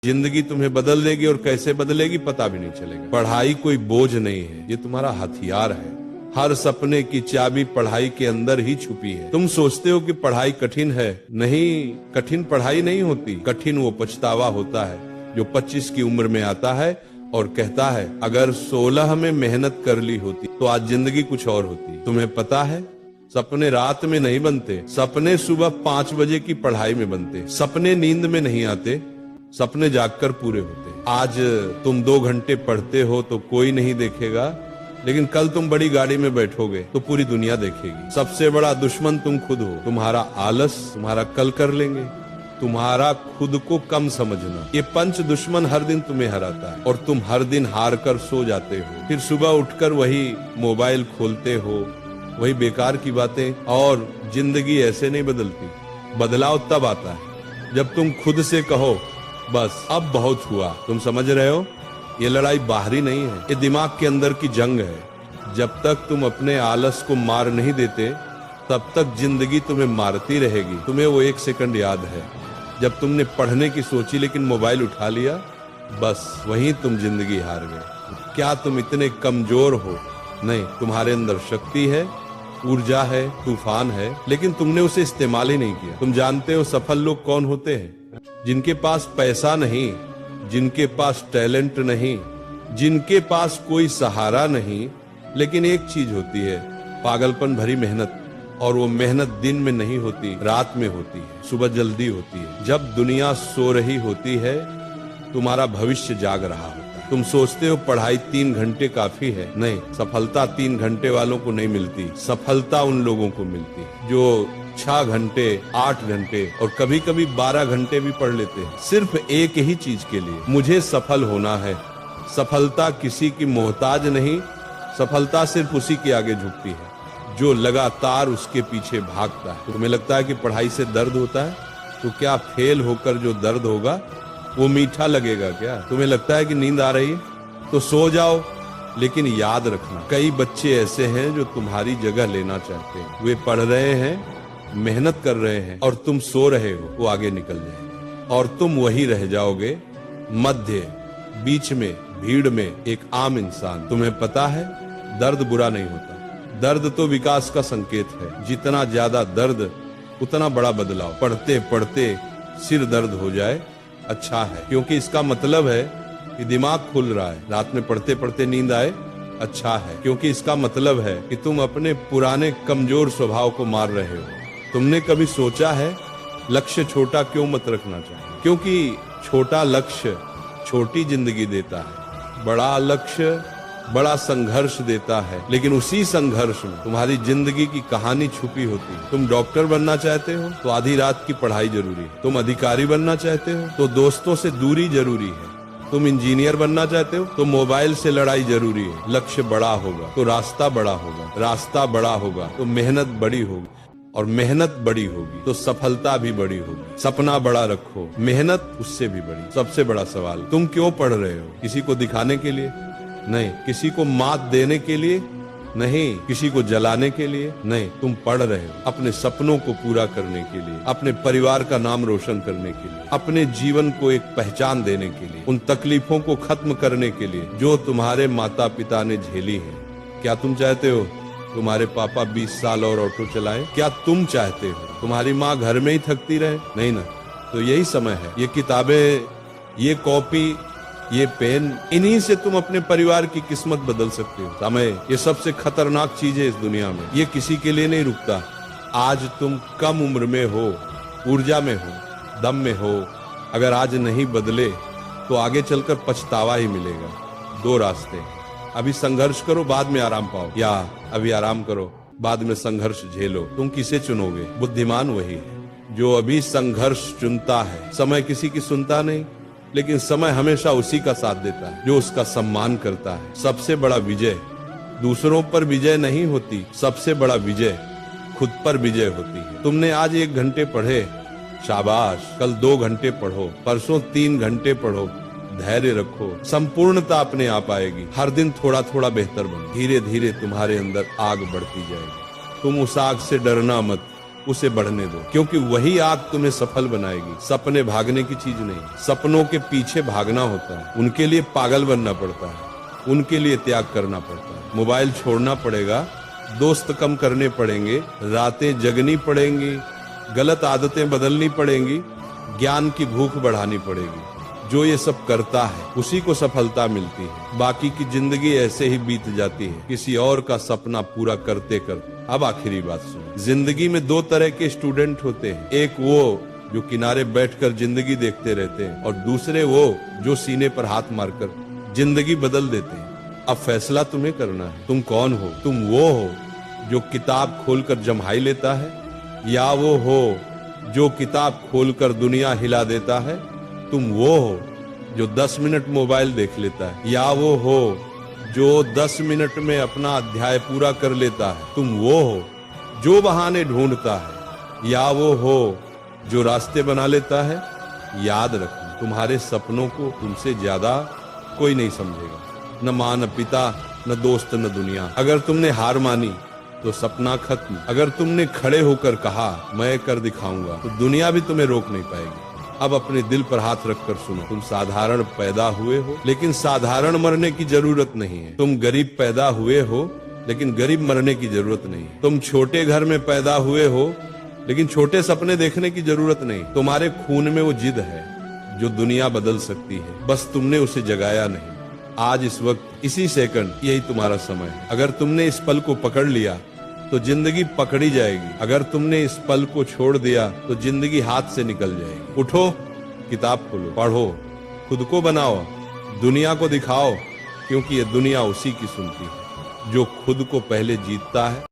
जिंदगी तुम्हें बदल देगी और कैसे बदलेगी पता भी नहीं चलेगा। पढ़ाई कोई बोझ नहीं है, ये तुम्हारा हथियार है। हर सपने की चाबी पढ़ाई के अंदर ही छुपी है। तुम सोचते हो कि पढ़ाई कठिन है, नहीं, कठिन पढ़ाई नहीं होती, कठिन वो पछतावा होता है जो 25 की उम्र में आता है और कहता है अगर 16 में मेहनत कर ली होती तो आज जिंदगी कुछ और होती। तुम्हें पता है सपने रात में नहीं बनते, सपने सुबह 5 बजे की पढ़ाई में बनते। सपने नींद में नहीं आते, सपने जागकर पूरे होते। आज तुम 2 घंटे पढ़ते हो तो कोई नहीं देखेगा, लेकिन कल तुम बड़ी गाड़ी में बैठोगे तो पूरी दुनिया देखेगी। सबसे बड़ा दुश्मन तुम खुद हो। तुम्हारा आलस तुम्हारा कल कर लेंगे, तुम्हारा खुद को कम समझना, ये 5 दुश्मन हर दिन तुम्हें हराता है और तुम हर दिन हार कर सो जाते हो। फिर सुबह उठकर वही मोबाइल खोलते हो, वही बेकार की बातें। और जिंदगी ऐसे नहीं बदलती, बदलाव तब आता है जब तुम खुद से कहो बस अब बहुत हुआ। तुम समझ रहे हो, ये लड़ाई बाहरी नहीं है, ये दिमाग के अंदर की जंग है। जब तक तुम अपने आलस को मार नहीं देते तब तक जिंदगी तुम्हें मारती रहेगी। तुम्हें वो 1 सेकंड याद है जब तुमने पढ़ने की सोची लेकिन मोबाइल उठा लिया, बस वहीं तुम जिंदगी हार गए। क्या तुम इतने कमजोर हो? नहीं, तुम्हारे अंदर शक्ति है, ऊर्जा है, तूफान है, लेकिन तुमने उसे इस्तेमाल ही नहीं किया। तुम जानते हो सफल लोग कौन होते हैं? जिनके पास पैसा नहीं, जिनके पास टैलेंट नहीं, जिनके पास कोई सहारा नहीं, लेकिन एक चीज होती है, पागलपन भरी मेहनत। और वो मेहनत दिन में नहीं होती, रात में होती है, सुबह जल्दी होती है। जब दुनिया सो रही होती है तुम्हारा भविष्य जाग रहा होता है। तुम सोचते हो पढ़ाई 3 घंटे काफी है, नहीं, सफलता 3 घंटे वालों को नहीं मिलती। सफलता उन लोगों को मिलती है जो 6 घंटे, 8 घंटे और कभी कभी 12 घंटे भी पढ़ लेते हैं, सिर्फ एक ही चीज के लिए, मुझे सफल होना है। सफलता किसी की मोहताज नहीं, सफलता सिर्फ उसी के आगे झुकती है जो लगातार उसके पीछे भागता है। तुम्हें लगता है कि पढ़ाई से दर्द होता है, तो क्या फेल होकर जो दर्द होगा वो मीठा लगेगा क्या? तुम्हें लगता है कि नींद आ रही है तो सो जाओ, लेकिन याद रखना कई बच्चे ऐसे हैं जो तुम्हारी जगह लेना चाहते हैं। वे पढ़ रहे हैं, मेहनत कर रहे हैं और तुम सो रहे हो, वो आगे निकल जाएंगे और तुम वही रह जाओगे मध्य, बीच में, भीड़ में, एक आम इंसान। तुम्हें पता है दर्द बुरा नहीं होता, दर्द तो विकास का संकेत है। जितना ज्यादा दर्द उतना बड़ा बदलाव। पढ़ते पढ़ते सिर दर्द हो जाए अच्छा है, क्योंकि इसका मतलब है कि दिमाग खुल रहा है। रात में पढ़ते पढ़ते नींद आए अच्छा है, क्योंकि इसका मतलब है कि तुम अपने पुराने कमजोर स्वभाव को मार रहे हो। तुमने कभी सोचा है लक्ष्य छोटा क्यों मत रखना चाहिए? क्योंकि छोटा लक्ष्य छोटी जिंदगी देता है, बड़ा लक्ष्य बड़ा संघर्ष देता है, लेकिन उसी संघर्ष में तुम्हारी जिंदगी की कहानी छुपी होती है। तुम डॉक्टर बनना चाहते हो तो आधी रात की पढ़ाई जरूरी है। तुम अधिकारी बनना चाहते हो तो दोस्तों से दूरी जरूरी है। तुम इंजीनियर बनना चाहते हो तो मोबाइल से लड़ाई जरूरी है। लक्ष्य बड़ा होगा तो रास्ता बड़ा होगा, रास्ता बड़ा होगा तो मेहनत बड़ी होगी, और मेहनत बड़ी होगी तो सफलता भी बड़ी होगी। सपना बड़ा रखो, मेहनत उससे भी बड़ी। सबसे बड़ा सवाल, तुम क्यों पढ़ रहे हो? किसी को दिखाने के लिए नहीं, किसी को मात देने के लिए नहीं, किसी को जलाने के लिए नहीं। तुम पढ़ रहे हो अपने सपनों को पूरा करने के लिए, अपने परिवार का नाम रोशन करने के लिए, अपने जीवन को एक पहचान देने के लिए, उन तकलीफों को खत्म करने के लिए जो तुम्हारे माता पिता ने झेली है। क्या तुम चाहते हो तुम्हारे पापा 20 साल और ऑटो चलाएं? क्या तुम चाहते हो तुम्हारी माँ घर में ही थकती रहे? नहीं ना। तो यही समय है, ये किताबें, ये कॉपी, ये पेन, इन्हीं से तुम अपने परिवार की किस्मत बदल सकते हो। समय ये सबसे खतरनाक चीज है इस दुनिया में, ये किसी के लिए नहीं रुकता। आज तुम कम उम्र में हो, ऊर्जा में हो, दम में हो, अगर आज नहीं बदले तो आगे चलकर पछतावा ही मिलेगा। 2 रास्ते, अभी संघर्ष करो बाद में आराम पाओ, या अभी आराम करो बाद में संघर्ष झेलो। तुम किसे चुनोगे? बुद्धिमान वही है जो अभी संघर्ष चुनता है। समय किसी की सुनता नहीं, लेकिन समय हमेशा उसी का साथ देता है जो उसका सम्मान करता है। सबसे बड़ा विजय दूसरों पर विजय नहीं होती, सबसे बड़ा विजय खुद पर विजय होती है। तुमने आज 1 घंटे पढ़े, शाबाश, कल 2 घंटे पढ़ो, परसों 3 घंटे पढ़ो। धैर्य रखो, संपूर्णता अपने आप आएगी। हर दिन थोड़ा थोड़ा बेहतर बनो, धीरे धीरे तुम्हारे अंदर आग बढ़ती जाएगी। तुम उस आग से डरना मत, उसे बढ़ने दो, क्योंकि वही आग तुम्हें सफल बनाएगी। सपने भागने की चीज नहीं, सपनों के पीछे भागना होता है, उनके लिए पागल बनना पड़ता है, उनके लिए त्याग करना पड़ता है। मोबाइल छोड़ना पड़ेगा, दोस्त कम करने पड़ेंगे, रातें जगनी पड़ेंगी, गलत आदतें बदलनी पड़ेंगी, ज्ञान की भूख बढ़ानी पड़ेगी। जो ये सब करता है उसी को सफलता मिलती है। बाकी की जिंदगी ऐसे ही बीत जाती है, किसी और का सपना पूरा करते करते। अब आखिरी बात सुनो, जिंदगी में दो तरह के स्टूडेंट होते हैं, एक वो जो किनारे बैठकर जिंदगी देखते रहते हैं और दूसरे वो जो सीने पर हाथ मारकर जिंदगी बदल देते हैं। अब फैसला तुम्हें करना है, तुम कौन हो? तुम वो हो जो किताब खोलकर जम्हाई लेता है, या वो हो जो किताब खोलकर दुनिया हिला देता है? तुम वो हो जो 10 मिनट मोबाइल देख लेता है, या वो हो जो 10 मिनट में अपना अध्याय पूरा कर लेता है? तुम वो हो जो बहाने ढूंढता है, या वो हो जो रास्ते बना लेता है? याद रखना, तुम्हारे सपनों को तुमसे ज्यादा कोई नहीं समझेगा, न माँ, न पिता, न दोस्त, न दुनिया। अगर तुमने हार मानी तो सपना खत्म। अगर तुमने खड़े होकर कहा मैं कर दिखाऊंगा, तो दुनिया भी तुम्हें रोक नहीं पाएगी। अब अपने दिल पर हाथ रखकर सुनो, तुम साधारण पैदा हुए हो, लेकिन साधारण मरने की जरूरत नहीं है। तुम गरीब पैदा हुए हो, लेकिन गरीब मरने की जरूरत नहीं है। तुम छोटे घर में पैदा हुए हो, लेकिन छोटे सपने देखने की जरूरत नहीं। तुम्हारे खून में वो जिद है जो दुनिया बदल सकती है, बस तुमने उसे जगाया नहीं। आज इस वक्त इसी सेकंड यही तुम्हारा समय है। अगर तुमने इस पल को पकड़ लिया तो जिंदगी पकड़ी जाएगी, अगर तुमने इस पल को छोड़ दिया तो जिंदगी हाथ से निकल जाएगी। उठो, किताब खोलो, पढ़ो, खुद को बनाओ, दुनिया को दिखाओ, क्योंकि ये दुनिया उसी की सुनती है जो खुद को पहले जीतता है।